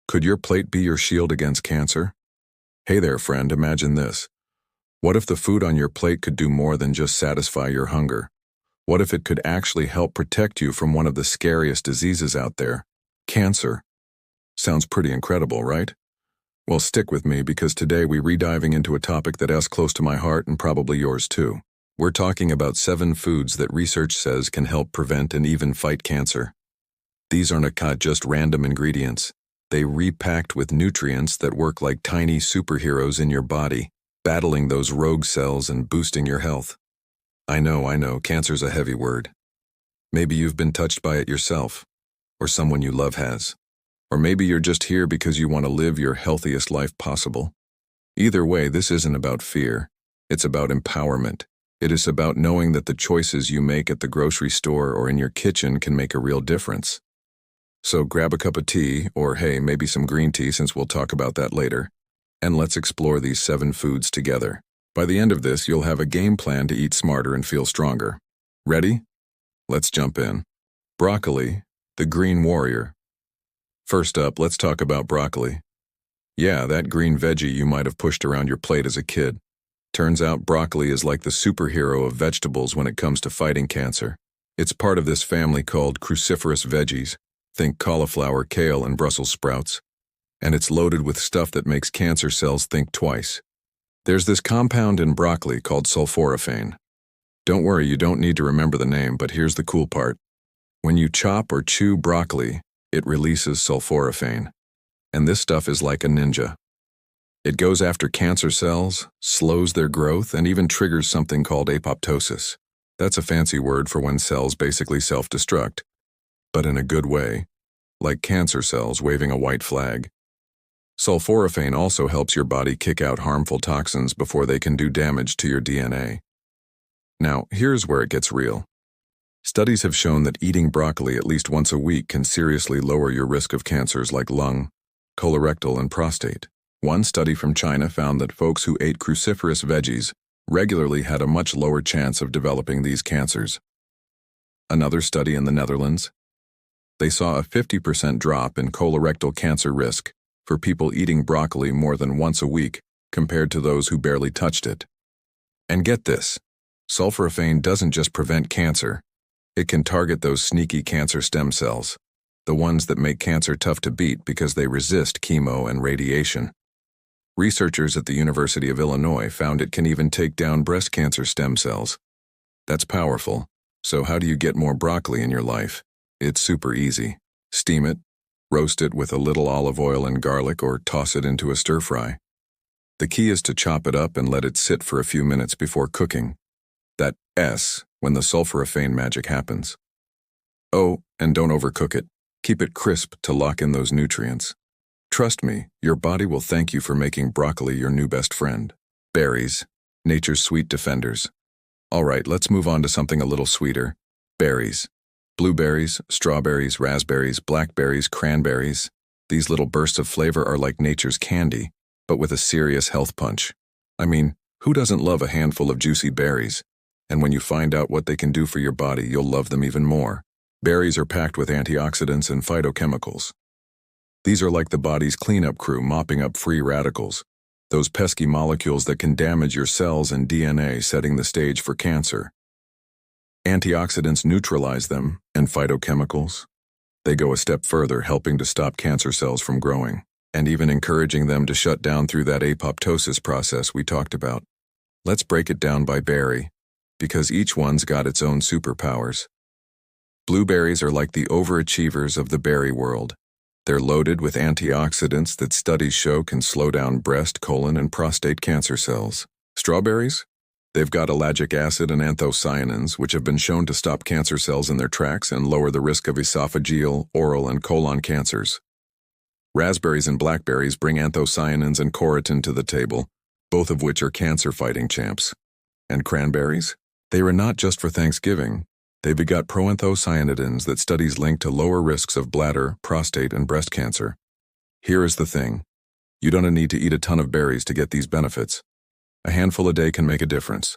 Could your plate be your shield against cancer? Hey there, friend, imagine this. What if the food on your plate could do more than just satisfy your hunger? What if it could actually help protect you from one of the scariest diseases out there, cancer? Sounds pretty incredible, right? Well, stick with me because today we're rediving into a topic that is close to my heart and probably yours too. We're talking about 7 foods that research says can help prevent and even fight cancer. These aren't just random ingredients. They repacked with nutrients that work like tiny superheroes in your body, battling those rogue cells and boosting your health. I know, cancer's a heavy word. Maybe you've been touched by it yourself, or someone you love has. Or maybe you're just here because you want to live your healthiest life possible. Either way, this isn't about fear. It's about empowerment. It is about knowing that the choices you make at the grocery store or in your kitchen can make a real difference. So grab a cup of tea, or hey, maybe some green tea since we'll talk about that later, and let's explore these 7 foods together. By the end of this, you'll have a game plan to eat smarter and feel stronger. Ready? Let's jump in. Broccoli, the green warrior. First up, let's talk about broccoli. Yeah, that green veggie you might have pushed around your plate as a kid. Turns out broccoli is like the superhero of vegetables when it comes to fighting cancer. It's part of this family called cruciferous veggies. Think cauliflower, kale, and Brussels sprouts. And it's loaded with stuff that makes cancer cells think twice. There's this compound in broccoli called sulforaphane. Don't worry, you don't need to remember the name, but here's the cool part. When you chop or chew broccoli, it releases sulforaphane. And this stuff is like a ninja. It goes after cancer cells, slows their growth, and even triggers something called apoptosis. That's a fancy word for when cells basically self-destruct, but in a good way, like cancer cells waving a white flag. Sulforaphane also helps your body kick out harmful toxins before they can do damage to your DNA. Now, here's where it gets real. Studies have shown that eating broccoli at least once a week can seriously lower your risk of cancers like lung, colorectal, and prostate. One study from China found that folks who ate cruciferous veggies regularly had a much lower chance of developing these cancers. Another study in the Netherlands, they saw a 50% drop in colorectal cancer risk for people eating broccoli more than once a week compared to those who barely touched it. And get this, sulforaphane doesn't just prevent cancer. It can target those sneaky cancer stem cells, the ones that make cancer tough to beat because they resist chemo and radiation. Researchers at the University of Illinois found it can even take down breast cancer stem cells. That's powerful. So how do you get more broccoli in your life? It's super easy. Steam it, roast it with a little olive oil and garlic, or toss it into a stir fry. The key is to chop it up and let it sit for a few minutes before cooking. That when the sulforaphane magic happens. Oh, and don't overcook it. Keep it crisp to lock in those nutrients. Trust me, your body will thank you for making broccoli your new best friend. Berries, nature's sweet defenders. All right, let's move on to something a little sweeter. Berries. Blueberries, strawberries, raspberries, blackberries, cranberries. These little bursts of flavor are like nature's candy, but with a serious health punch. I mean, who doesn't love a handful of juicy berries? And when you find out what they can do for your body, you'll love them even more. Berries are packed with antioxidants and phytochemicals. These are like the body's cleanup crew mopping up free radicals, those pesky molecules that can damage your cells and DNA, setting the stage for cancer. Antioxidants neutralize them, and phytochemicals, they go a step further, helping to stop cancer cells from growing, and even encouraging them to shut down through that apoptosis process we talked about. Let's break it down by berry, because each one's got its own superpowers. Blueberries are like the overachievers of the berry world. They're loaded with antioxidants that studies show can slow down breast, colon, and prostate cancer cells. Strawberries? They've got ellagic acid and anthocyanins, which have been shown to stop cancer cells in their tracks and lower the risk of esophageal, oral, and colon cancers. Raspberries and blackberries bring anthocyanins and chorotin to the table, both of which are cancer-fighting champs. And cranberries? They are not just for Thanksgiving. They begot proanthocyanidins that studies link to lower risks of bladder, prostate, and breast cancer. Here is the thing. You don't need to eat a ton of berries to get these benefits. A handful a day can make a difference.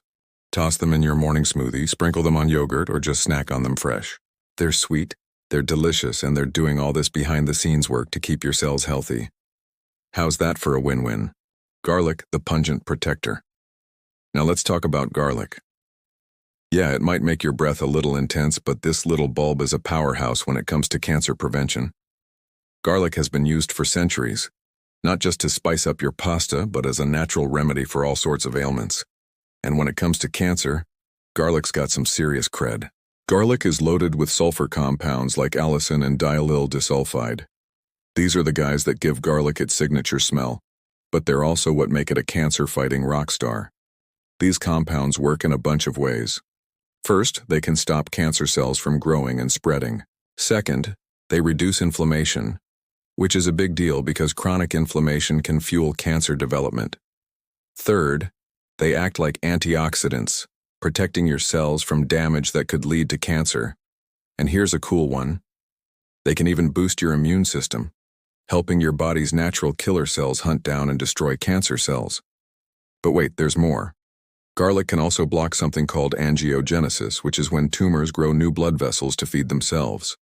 Toss them in your morning smoothie, sprinkle them on yogurt, or just snack on them fresh. They're sweet, They're delicious, and they're doing all this behind-the-scenes work to keep your cells healthy. How's that for a win-win? Garlic, the pungent protector. Now let's talk about garlic. Yeah, it might make your breath a little intense, but this little bulb is a powerhouse when it comes to cancer prevention. Garlic has been used for centuries, not just to spice up your pasta, but as a natural remedy for all sorts of ailments. And when it comes to cancer, garlic's got some serious cred. Garlic is loaded with sulfur compounds like allicin and diallyl disulfide. These are the guys that give garlic its signature smell, but they're also what make it a cancer-fighting rock star. These compounds work in a bunch of ways. First, they can stop cancer cells from growing and spreading. Second, they reduce inflammation, which is a big deal because chronic inflammation can fuel cancer development. Third, they act like antioxidants, protecting your cells from damage that could lead to cancer. And here's a cool one. They can even boost your immune system, helping your body's natural killer cells hunt down and destroy cancer cells. But wait, there's more. Garlic can also block something called angiogenesis, which is when tumors grow new blood vessels to feed themselves.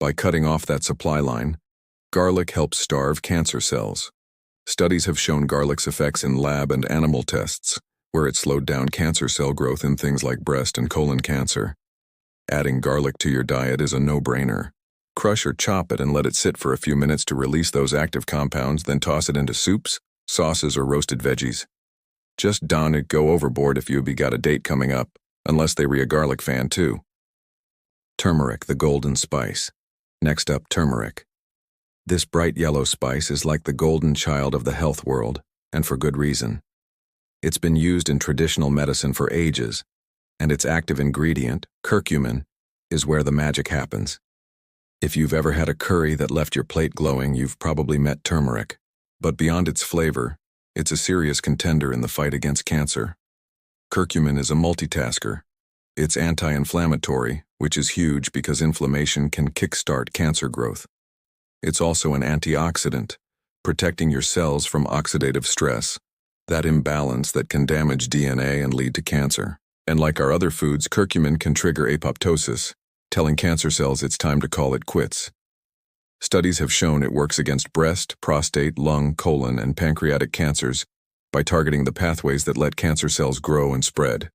By cutting off that supply line, garlic helps starve cancer cells. Studies have shown garlic's effects in lab and animal tests, where it slowed down cancer cell growth in things like breast and colon cancer. Adding garlic to your diet is a no-brainer. Crush or chop it and let it sit for a few minutes to release those active compounds, then toss it into soups, sauces, or roasted veggies. Just don't go overboard if you've got a date coming up, unless they be a garlic fan too. Turmeric, the golden spice. Next up, turmeric. This bright yellow spice is like the golden child of the health world, and for good reason. It's been used in traditional medicine for ages, and its active ingredient, curcumin, is where the magic happens. If you've ever had a curry that left your plate glowing, you've probably met turmeric. But beyond its flavor, it's a serious contender in the fight against cancer. Curcumin is a multitasker. It's anti-inflammatory, which is huge because inflammation can kickstart cancer growth. It's also an antioxidant, protecting your cells from oxidative stress, that imbalance that can damage DNA and lead to cancer. And like our other foods, curcumin can trigger apoptosis, telling cancer cells it's time to call it quits. Studies have shown it works against breast, prostate, lung, colon, and pancreatic cancers by targeting the pathways that let cancer cells grow and spread.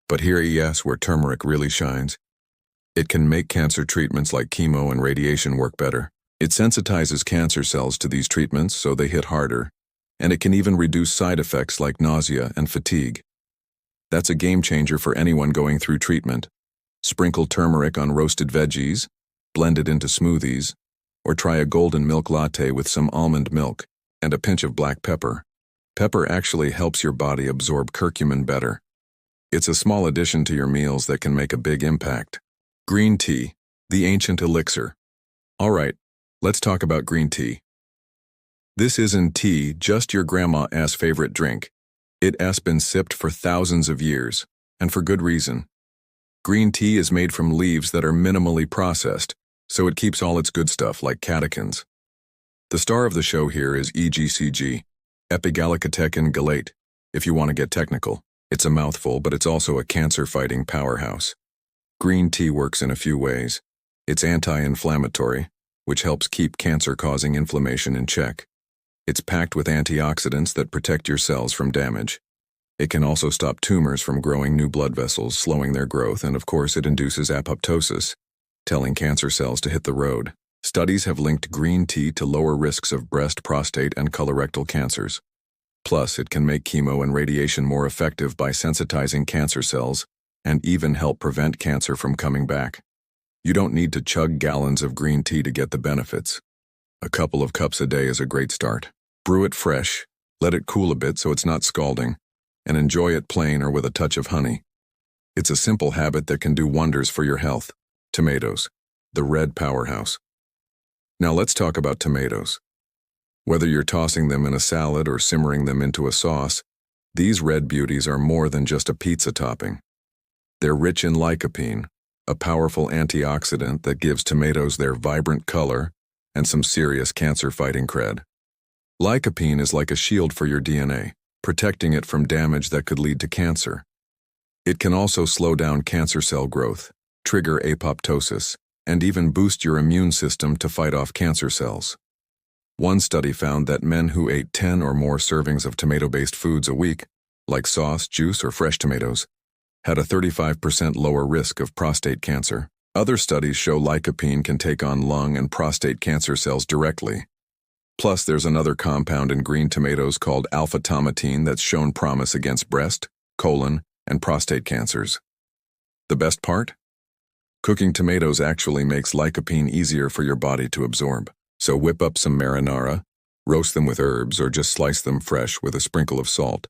But here's where turmeric really shines. It can make cancer treatments like chemo and radiation work better. It sensitizes cancer cells to these treatments so they hit harder, and it can even reduce side effects like nausea and fatigue. That's a game changer for anyone going through treatment. Sprinkle turmeric on roasted veggies, blend it into smoothies, or try a golden milk latte with some almond milk and a pinch of black pepper. Pepper actually helps your body absorb curcumin better. It's a small addition to your meals that can make a big impact. Green tea, the ancient elixir. All right, let's talk about green tea. This isn't tea, just your grandma's favorite drink. It has been sipped for thousands of years, and for good reason. Green tea is made from leaves that are minimally processed, so it keeps all its good stuff like catechins. The star of the show here is EGCG, epigallocatechin gallate, if you want to get technical. It's a mouthful, but it's also a cancer-fighting powerhouse. Green tea works in a few ways. It's anti-inflammatory, which helps keep cancer-causing inflammation in check. It's packed with antioxidants that protect your cells from damage. It can also stop tumors from growing new blood vessels, slowing their growth, and of course it induces apoptosis, telling cancer cells to hit the road. Studies have linked green tea to lower risks of breast, prostate, and colorectal cancers. Plus, it can make chemo and radiation more effective by sensitizing cancer cells and even help prevent cancer from coming back. You don't need to chug gallons of green tea to get the benefits. A couple of cups a day is a great start. Brew it fresh, let it cool a bit so it's not scalding, and enjoy it plain or with a touch of honey. It's a simple habit that can do wonders for your health. Tomatoes, the red powerhouse. Now let's talk about tomatoes. Whether you're tossing them in a salad or simmering them into a sauce, these red beauties are more than just a pizza topping. They're rich in lycopene, a powerful antioxidant that gives tomatoes their vibrant color and some serious cancer-fighting cred. Lycopene is like a shield for your DNA, protecting it from damage that could lead to cancer. It can also slow down cancer cell growth, trigger apoptosis, and even boost your immune system to fight off cancer cells. One study found that men who ate 10 or more servings of tomato-based foods a week, like sauce, juice, or fresh tomatoes, had a 35% lower risk of prostate cancer. Other studies show lycopene can take on lung and prostate cancer cells directly. Plus, there's another compound in green tomatoes called alpha-tomatine that's shown promise against breast, colon, and prostate cancers. The best part? Cooking tomatoes actually makes lycopene easier for your body to absorb. So whip up some marinara, roast them with herbs, or just slice them fresh with a sprinkle of salt.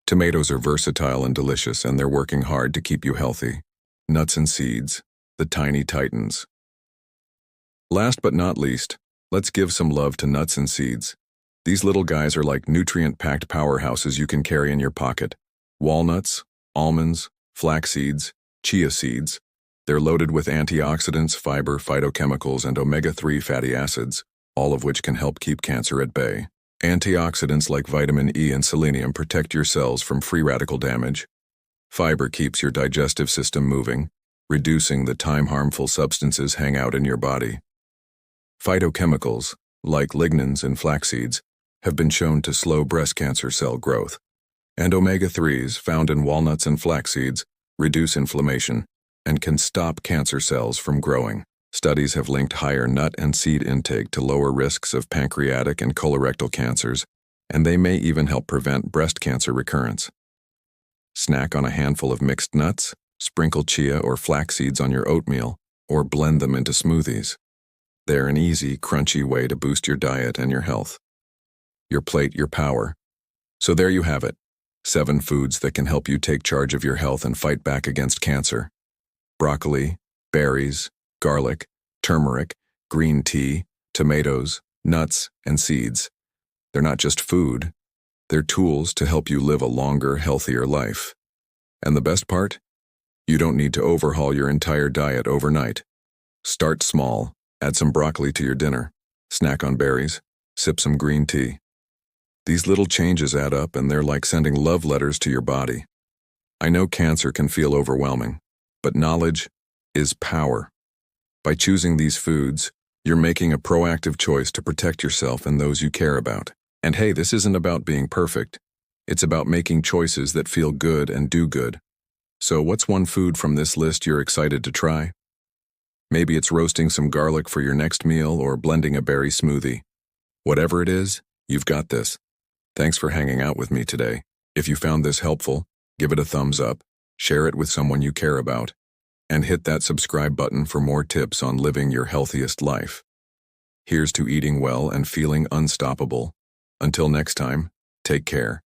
Tomatoes are versatile and delicious, and they're working hard to keep you healthy. Nuts and seeds, the tiny titans. Last but not least, let's give some love to nuts and seeds. These little guys are like nutrient-packed powerhouses you can carry in your pocket. Walnuts, almonds, flax seeds, chia seeds. They're loaded with antioxidants, fiber, phytochemicals, and omega-3 fatty acids, all of which can help keep cancer at bay. Antioxidants like vitamin E and selenium protect your cells from free radical damage. Fiber keeps your digestive system moving, reducing the time harmful substances hang out in your body. Phytochemicals, like lignans in flax seeds, have been shown to slow breast cancer cell growth. And omega-3s, found in walnuts and flax seeds, reduce inflammation and can stop cancer cells from growing. Studies have linked higher nut and seed intake to lower risks of pancreatic and colorectal cancers, and they may even help prevent breast cancer recurrence. Snack on a handful of mixed nuts, sprinkle chia or flax seeds on your oatmeal, or blend them into smoothies. They're an easy, crunchy way to boost your diet and your health. Your plate, your power. So there you have it. 7 foods that can help you take charge of your health and fight back against cancer. Broccoli, berries, garlic, turmeric, green tea, tomatoes, nuts, and seeds. They're not just food. They're tools to help you live a longer, healthier life. And the best part? You don't need to overhaul your entire diet overnight. Start small, add some broccoli to your dinner, snack on berries, sip some green tea. These little changes add up, and they're like sending love letters to your body. I know cancer can feel overwhelming, but knowledge is power. By choosing these foods, you're making a proactive choice to protect yourself and those you care about. And hey, this isn't about being perfect. It's about making choices that feel good and do good. So what's one food from this list you're excited to try? Maybe it's roasting some garlic for your next meal or blending a berry smoothie. Whatever it is, you've got this. Thanks for hanging out with me today. If you found this helpful, give it a thumbs up, share it with someone you care about, and hit that subscribe button for more tips on living your healthiest life. Here's to eating well and feeling unstoppable. Until next time, take care.